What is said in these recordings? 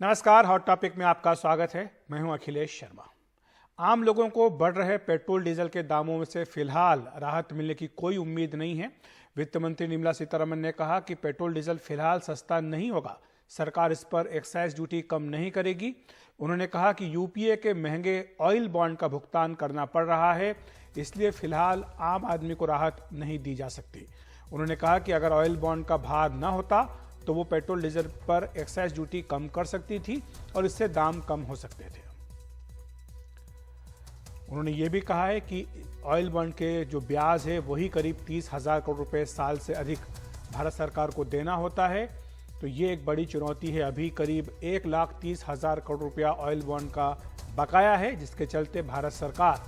नमस्कार, hot topic में आपका स्वागत है। मैं हूं अखिलेश शर्मा। आम लोगों को बढ़ रहे पेट्रोल डीजल के दामों में से फिलहाल राहत मिलने की कोई उम्मीद नहीं है। वित्त मंत्री निर्मला सीतारमण ने कहा कि पेट्रोल डीजल फिलहाल सस्ता नहीं होगा, सरकार इस पर एक्साइज ड्यूटी कम नहीं करेगी। उन्होंने कहा कि यूपीए के महंगे ऑयल बॉन्ड का भुगतान करना पड़ रहा है, इसलिए फिलहाल आम आदमी को राहत नहीं दी जा सकती। उन्होंने कहा कि अगर ऑयल बॉन्ड का भार न होता तो वो पेट्रोल डीजल पर एक्साइज ड्यूटी कम कर सकती थी और इससे दाम कम हो सकते थे। उन्होंने ये भी कहा है कि ऑयल बॉन्ड के जो ब्याज है वही करीब 30,000 करोड़ रुपए साल से अधिक भारत सरकार को देना होता है। तो ये एक बड़ी चुनौती है। अभी करीब 1,30,000 करोड़ रुपया ऑयल बॉन्ड का बकाया है, जिसके चलते भारत सरकार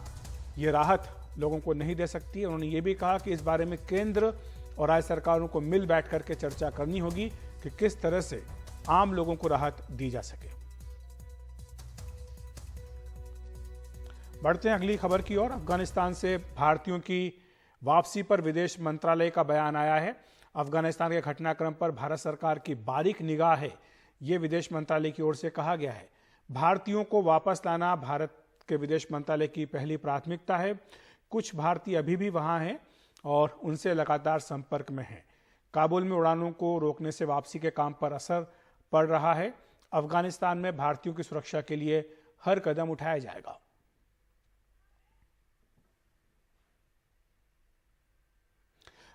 ये राहत लोगों को नहीं दे सकती। उन्होंने ये भी कहा कि इस बारे में केंद्र और राज्य सरकारों को मिल बैठ करके चर्चा करनी होगी कि किस तरह से आम लोगों को राहत दी जा सके। बढ़ते हैं अगली खबर की ओर। अफगानिस्तान से भारतीयों की वापसी पर विदेश मंत्रालय का बयान आया है। अफगानिस्तान के घटनाक्रम पर भारत सरकार की बारीक निगाह है, ये विदेश मंत्रालय की ओर से कहा गया है। भारतीयों को वापस लाना भारत के विदेश मंत्रालय की पहली प्राथमिकता है। कुछ भारतीय अभी भी वहां हैं और उनसे लगातार संपर्क में हैं। काबुल में उड़ानों को रोकने से वापसी के काम पर असर पड़ रहा है। अफगानिस्तान में भारतीयों की सुरक्षा के लिए हर कदम उठाया जाएगा।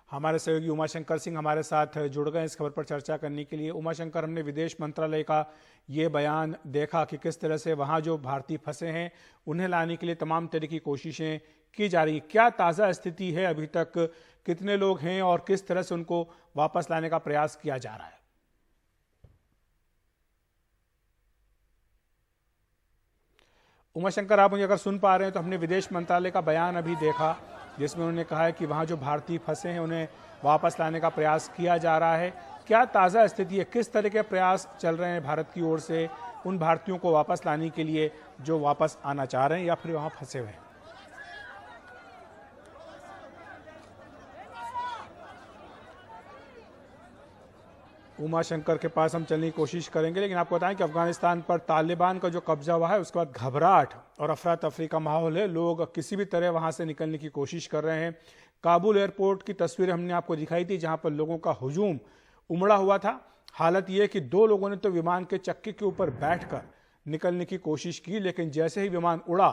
हमारे सहयोगी उमाशंकर सिंह हमारे साथ जुड़ गए इस खबर पर चर्चा करने के लिए। उमाशंकर, हमने विदेश मंत्रालय का ये बयान देखा कि किस तरह से वहां जो भारतीय फंसे हैं उन्हें लाने के लिए तमाम तरह की कोशिशें की जा रही। क्या ताज़ा स्थिति है अभी तक, कितने लोग हैं और किस तरह से उनको वापस लाने का प्रयास किया जा रहा है? उमाशंकर, आप मुझे अगर सुन पा रहे हैं तो हमने विदेश मंत्रालय का बयान अभी देखा जिसमें उन्होंने कहा है कि वहां जो भारतीय फंसे हैं उन्हें वापस लाने का प्रयास किया जा रहा है। क्या ताज़ा स्थिति है, किस तरह के प्रयास चल रहे हैं भारत की ओर से उन भारतीयों को वापस लाने के लिए जो वापस आना चाह रहे हैं या फिर वहां फंसे हुए हैं? उमाशंकर के पास हम चलने की कोशिश करेंगे, लेकिन आपको बताएं कि अफगानिस्तान पर तालिबान का जो कब्जा हुआ है उसके बाद घबराहट और अफरा तफरी का माहौल है। लोग किसी भी तरह वहां से निकलने की कोशिश कर रहे हैं। काबुल एयरपोर्ट की तस्वीरें हमने आपको दिखाई थी जहां पर लोगों का हुजूम उमड़ा हुआ था। हालत यह कि 2 लोगों ने तो विमान के चक्के के ऊपर बैठकर निकलने की कोशिश की, लेकिन जैसे ही विमान उड़ा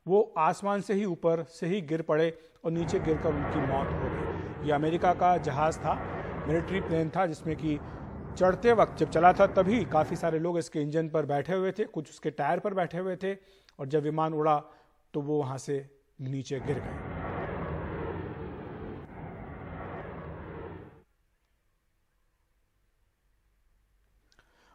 वो आसमान से ही ऊपर से ही गिर पड़े और नीचे गिरकर उनकी मौत हो गई। ये अमेरिका का जहाज था, मिलिट्री प्लेन था, जिसमें कि चढ़ते वक्त जब चला था तभी काफ़ी सारे लोग इसके इंजन पर बैठे हुए थे, कुछ उसके टायर पर बैठे हुए थे, और जब विमान उड़ा तो वो वहां से नीचे गिर गए।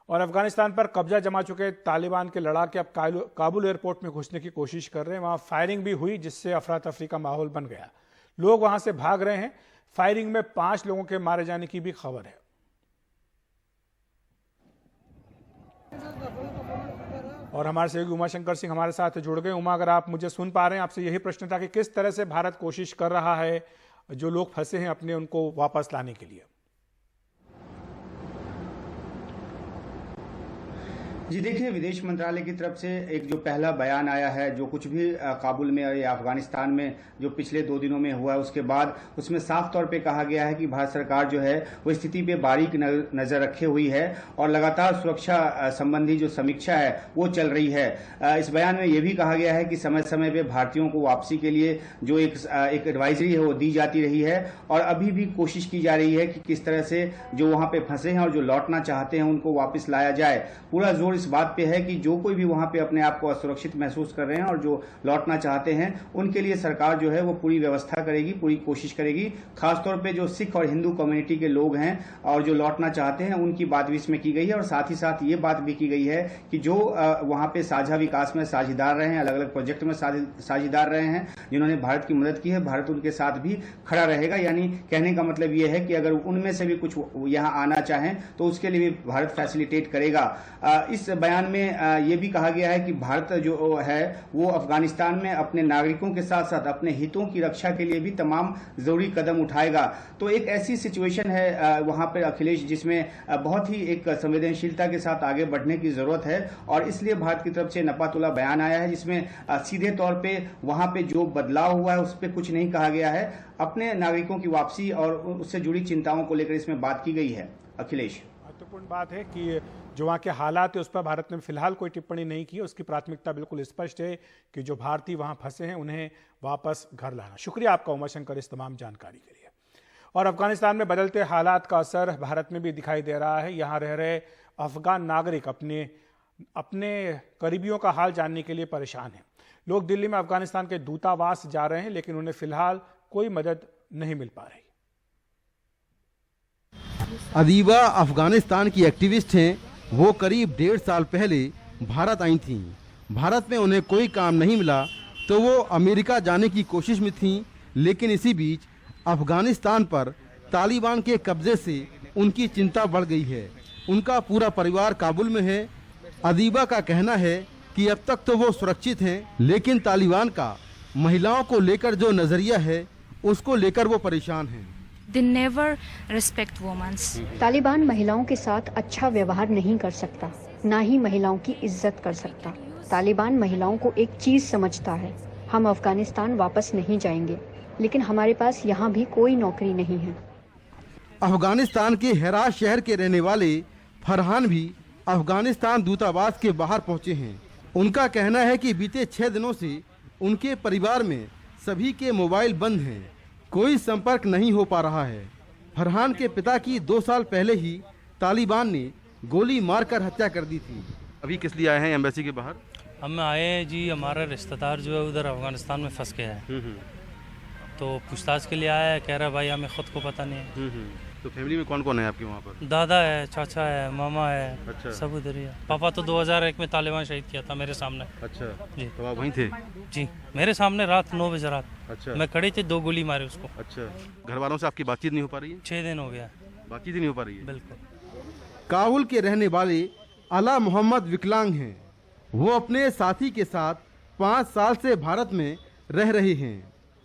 और अफगानिस्तान पर कब्जा जमा चुके तालिबान के लड़ाके अब काबुल एयरपोर्ट में घुसने की कोशिश कर रहे हैं। वहां फायरिंग भी हुई जिससे अफरा तफरी का माहौल बन गया। लोग वहां से भाग रहे हैं। फायरिंग में 5 लोगों के मारे जाने की भी खबर है। और हमारे सहयोगी उमाशंकर सिंह हमारे साथ जुड़ गए। उमा, अगर आप मुझे सुन पा रहे हैं, आपसे यही प्रश्न था कि किस तरह से भारत कोशिश कर रहा है जो लोग फंसे हैं अपने उनको वापस लाने के लिए? जी देखिए, विदेश मंत्रालय की तरफ से एक जो पहला बयान आया है, जो कुछ भी काबुल में या अफगानिस्तान में जो पिछले 2 दिनों में हुआ है उसके बाद उसमें साफ तौर पे कहा गया है कि भारत सरकार जो है वो स्थिति पे बारीक नजर रखे हुई है और लगातार सुरक्षा संबंधी जो समीक्षा है वो चल रही है। इस बयान में ये भी कहा गया है कि समय समय पे भारतीयों को वापसी के लिए जो एक एडवाइजरी है वो दी जाती रही है और अभी भी कोशिश की जा रही है कि किस तरह से जो वहां पे फंसे हैं और जो लौटना चाहते हैं उनको वापस लाया जाए। पूरा जोर इस बात पे है कि जो कोई भी वहां पे अपने आप को असुरक्षित महसूस कर रहे हैं और जो लौटना चाहते हैं उनके लिए सरकार जो है वो पूरी व्यवस्था करेगी, पूरी कोशिश करेगी। खासतौर पे जो सिख और हिंदू कम्युनिटी के लोग हैं और जो लौटना चाहते हैं उनकी बात भी इसमें की गई है और साथ ही साथ ये बात भी की गई है कि जो वहां पे साझा विकास में साझेदार रहे हैं, अलग अलग प्रोजेक्ट में साझेदार रहे हैं, जिन्होंने भारत की मदद की है, भारत उनके साथ भी खड़ा रहेगा। यानी कहने का मतलब ये है कि अगर उनमें से भी कुछ यहाँ आना चाहें तो उसके लिए भी भारत फैसिलिटेट करेगा। इस इस बयान में ये भी कहा गया है कि भारत जो है वो अफगानिस्तान में अपने नागरिकों के साथ साथ अपने हितों की रक्षा के लिए भी तमाम जरूरी कदम उठाएगा। तो एक ऐसी सिचुएशन है वहां पर अखिलेश, जिसमें बहुत ही एक संवेदनशीलता के साथ आगे बढ़ने की जरूरत है, और इसलिए भारत की तरफ से नपातुला बयान आया है, जिसमें सीधे तौर पे वहां पे जो बदलाव हुआ है उस पर कुछ नहीं कहा गया है। अपने नागरिकों की वापसी और उससे जुड़ी चिंताओं को लेकर इसमें बात की गई है। अखिलेश, महत्वपूर्ण बात है कि जो वहाँ के हालात है उस पर भारत ने फिलहाल कोई टिप्पणी नहीं की। उसकी प्राथमिकता बिल्कुल स्पष्ट है कि जो भारतीय वहाँ फंसे हैं उन्हें वापस घर लाना। शुक्रिया आपका उमाशंकर इस तमाम जानकारी के लिए। और अफगानिस्तान में बदलते हालात का असर भारत में भी दिखाई दे रहा है। यहाँ रह रहे अफगान नागरिक अपने करीबियों का हाल जानने के लिए परेशान हैं। लोग दिल्ली में अफगानिस्तान के दूतावास जा रहे हैं, लेकिन उन्हें फिलहाल कोई मदद नहीं मिल पा रही। अदीबा अफगानिस्तान की एक्टिविस्ट हैं। वो करीब 1.5 साल पहले भारत आई थीं। भारत में उन्हें कोई काम नहीं मिला तो वो अमेरिका जाने की कोशिश में थीं, लेकिन इसी बीच अफगानिस्तान पर तालिबान के कब्जे से उनकी चिंता बढ़ गई है। उनका पूरा परिवार काबुल में है। अदीबा का कहना है कि अब तक तो वो सुरक्षित हैं, लेकिन तालिबान का महिलाओं को लेकर जो नजरिया है उसको लेकर वो परेशान हैं। They never respect women. Taliban महिलाओं के साथ अच्छा व्यवहार नहीं कर सकता, ना ही महिलाओं की इज्जत कर सकता। तालिबान महिलाओं को एक चीज समझता है। हम अफगानिस्तान वापस नहीं जाएंगे, लेकिन हमारे पास यहाँ भी कोई नौकरी नहीं है। अफगानिस्तान के हेरात शहर के रहने वाले फरहान भी अफगानिस्तान दूतावास के बाहर पहुंचे हैं। उनका कहना है कि बीते 6 दिनों से उनके परिवार में सभी के मोबाइल बंद हैं, कोई संपर्क नहीं हो पा रहा है। फरहान के पिता की 2 साल पहले ही तालिबान ने गोली मारकर हत्या कर दी थी। अभी किस लिए आए हैं एम्बेसी के बाहर? हम आए हैं जी, हमारा रिश्तेदार जो है उधर अफगानिस्तान में फंस गया है, तो पूछताछ के लिए आया है। कह रहा भाई हमें खुद को पता नहीं है। तो फैमिली में कौन कौन है आपके वहाँ पर? दादा है, चाचा है, मामा है। अच्छा। सब उधर ही है। पापा तो 2001 में तालिबान शहीद किया था मेरे सामने। अच्छा जी। तो आप वहीं थे? जी, मेरे सामने रात 9 बजे रात। अच्छा। मैं खड़ी थी, 2 गोली मारे उसको। अच्छा। घर वालों से आपकी बातचीत नहीं हो पा रही है? 6 दिन हो गया। बातचीत ही नहीं हो पा रही है? बिल्कुल। काबुल के रहने वाले अला मोहम्मद विकलांग हैं। वो अपने साथी के साथ 5 साल से भारत में रह रहे हैं।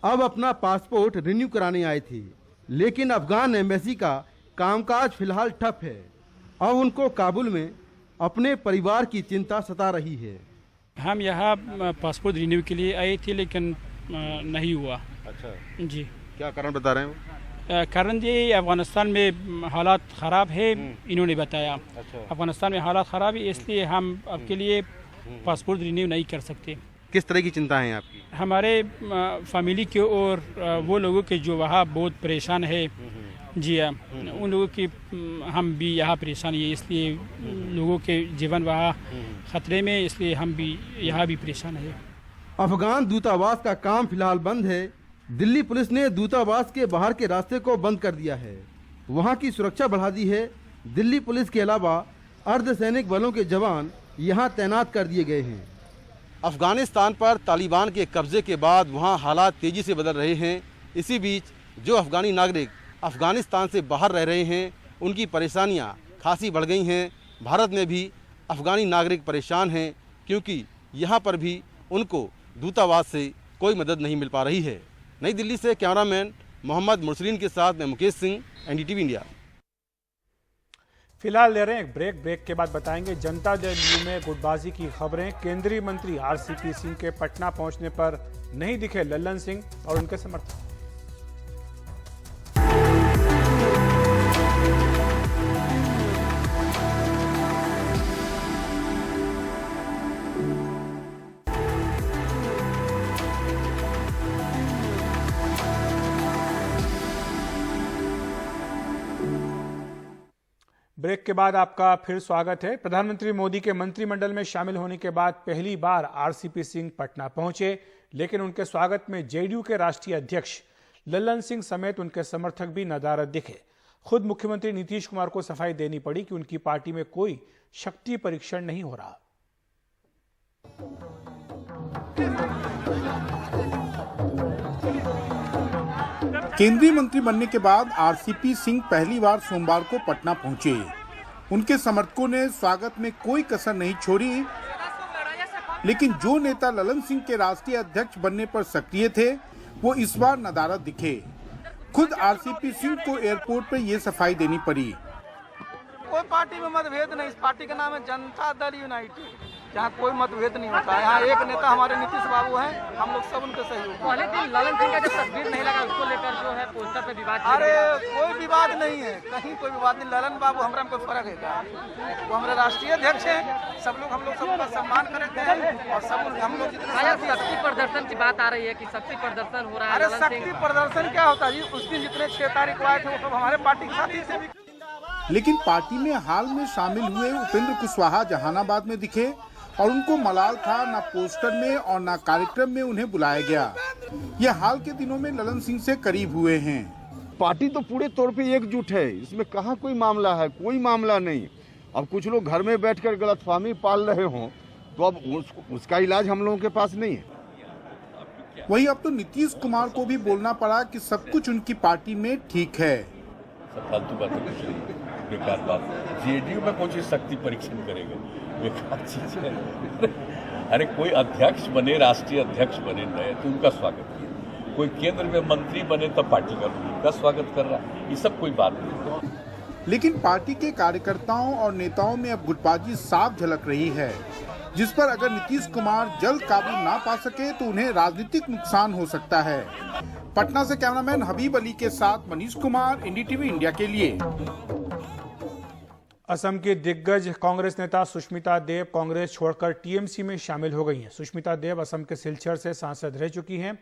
अब अपना पासपोर्ट रिन्यू कराने आए थे, लेकिन अफगान एम्बेसी का कामकाज फिलहाल ठप है। अब उनको काबुल में अपने परिवार की चिंता सता रही है। हम यहाँ पासपोर्ट रिन्यू के लिए आए थे, लेकिन नहीं हुआ। अच्छा जी। क्या कारण बता रहे हैं वो? कारण ये अफगानिस्तान में हालात ख़राब है, इन्होंने बताया। अच्छा। अफगानिस्तान में हालात ख़राब है, इसलिए हम आपके लिए पासपोर्ट रिन्यू नहीं कर सकते। किस तरह की चिंता है आपकी? हमारे फैमिली के और वो लोगों के जो वहाँ बहुत परेशान है। जी हाँ, उन लोगों की हम भी यहाँ परेशान है, इसलिए लोगों के जीवन वहाँ खतरे में, इसलिए हम भी यहाँ भी परेशान है। अफगान दूतावास का काम फिलहाल बंद है। दिल्ली पुलिस ने दूतावास के बाहर के रास्ते को बंद कर दिया है। वहाँ की सुरक्षा बढ़ा दी है। दिल्ली पुलिस के अलावा अर्धसैनिक बलों के जवान यहाँ तैनात कर दिए गए हैं। अफगानिस्तान पर तालिबान के कब्जे के बाद वहाँ हालात तेजी से बदल रहे हैं। इसी बीच जो अफगानी नागरिक अफगानिस्तान से बाहर रह रहे हैं, उनकी परेशानियाँ खासी बढ़ गई हैं। भारत में भी अफगानी नागरिक परेशान हैं, क्योंकि यहाँ पर भी उनको दूतावास से कोई मदद नहीं मिल पा रही है। नई दिल्ली से कैमरामैन मोहम्मद मुरसलीन के साथ मैं मुकेश सिंह, एनडीटीवी इंडिया। फिलहाल ले रहे हैं एक ब्रेक के बाद बताएंगे जनता दल यू में गुटबाजी की खबरें। केंद्रीय मंत्री आरसीपी सिंह के पटना पहुंचने पर नहीं दिखे लल्लन सिंह और उनके समर्थक। ब्रेक के बाद आपका फिर स्वागत है। प्रधानमंत्री मोदी के मंत्रिमंडल में शामिल होने के बाद पहली बार आरसीपी सिंह पटना पहुंचे, लेकिन उनके स्वागत में जेडीयू के राष्ट्रीय अध्यक्ष लल्लन सिंह समेत उनके समर्थक भी नदारद दिखे। खुद मुख्यमंत्री नीतीश कुमार को सफाई देनी पड़ी कि उनकी पार्टी में कोई शक्ति परीक्षण नहीं हो रहा। केंद्रीय मंत्री बनने के बाद आरसीपी सिंह पहली बार सोमवार को पटना पहुंचे। उनके समर्थकों ने स्वागत में कोई कसर नहीं छोड़ी, लेकिन जो नेता ललन सिंह के राष्ट्रीय अध्यक्ष बनने पर सक्रिय थे वो इस बार नदारद दिखे। खुद आरसीपी सिंह को एयरपोर्ट पर ये सफाई देनी पड़ी। कोई पार्टी में मतभेद नहीं, इस पार्टी का नाम है जनता दल यूनाइटेड, जहाँ कोई मतभेद नहीं होता है। यहाँ एक नेता हमारे नीतीश बाबू हैं, हम लोग सब उनके सहयोग। पहले दिन ललन सिंह का जो तस्वीर नहीं लगा उसको लेकर जो है पोस्टर पे विवाद। अरे कोई विवाद नहीं है, कहीं कोई विवाद नहीं। ललन बाबू हमारा कोई फर्क है क्या? वो हमारे राष्ट्रीय अध्यक्ष हैं, सब लोग हम लोग सबका सम्मान करते हैं और सब हम लोग। शक्ति प्रदर्शन की बात आ रही है कि शक्ति प्रदर्शन हो रहा है। अरे शक्ति प्रदर्शन क्या होता है जी? उस दिन जितने 6 तारीख को आए थे वो सब हमारे पार्टी के साथी थे। लेकिन पार्टी में हाल में शामिल हुए उपेंद्र कुशवाहा जहानाबाद में दिखे और उनको मलाल था, न पोस्टर में और न कार्यक्रम में उन्हें बुलाया गया। ये हाल के दिनों में ललन सिंह से करीब हुए हैं। पार्टी तो पूरे तौर पे एकजुट है, इसमें कहाँ कोई मामला है? कोई मामला नहीं। अब कुछ लोग घर में बैठकर गलतफहमी पाल रहे हों तो अब उसका इलाज हम लोगों के पास नहीं है। वहीं अब तो नीतीश कुमार को भी बोलना पड़ा कि सब कुछ उनकी पार्टी में ठीक है। फालतू बातें कुछ नहीं, बेकार बात। जेडीयू में कौन सी शक्ति परीक्षण करेगा? बेकार चीज है। अरे कोई अध्यक्ष बने, राष्ट्रीय अध्यक्ष बने नए तो उनका स्वागत किया, कोई केंद्र में मंत्री बने तब पार्टी का उनका स्वागत कर रहा है, ये सब कोई बात नहीं। लेकिन पार्टी के कार्यकर्ताओं और नेताओं में अब गुटबाजी साफ झलक रही है, जिस पर अगर नीतीश कुमार जल्द काबू ना पा सके तो उन्हें राजनीतिक नुकसान हो सकता है। पटना से कैमरामैन हबीब अली के साथ मनीष कुमार, एनडीटीवी इंडिया के लिए। असम की दिग्गज कांग्रेस नेता सुष्मिता देव कांग्रेस छोड़कर टीएमसी में शामिल हो गई हैं। सुष्मिता देव असम के सिलचर से सांसद रह चुकी हैं।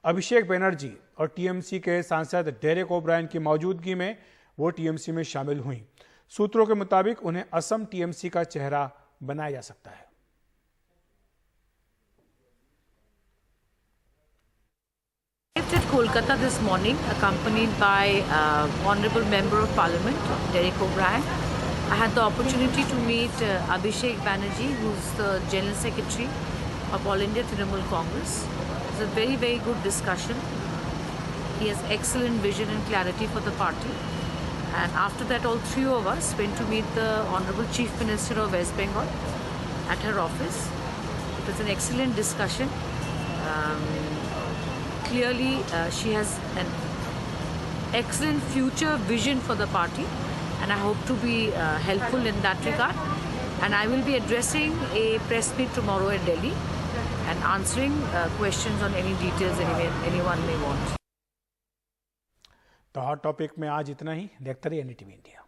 अभिषेक बनर्जी और टीएमसी के सांसद डेरेक ओब्रायन की मौजूदगी में वो टीएमसी में शामिल हुई। सूत्रों के मुताबिक उन्हें असम टीएमसी का चेहरा बनाया जा सकता है। At Kolkata this morning, accompanied by Honorable Member of Parliament Derek O'Brien. I had the opportunity to meet Abhishek Banerjee, who's the General Secretary of All India Trinamool Congress. It was a very, very good discussion. He has excellent vision and clarity for the party. And after that, all three of us went to meet the Honorable Chief Minister of West Bengal at her office. It was an excellent discussion. Clearly, she has an excellent future vision for the party, and I hope to be helpful in that regard. And I will be addressing a press meet tomorrow in Delhi and answering questions on any details anyone may want. तो hot topic में आज इतना ही। देखते रहिए NDTV India.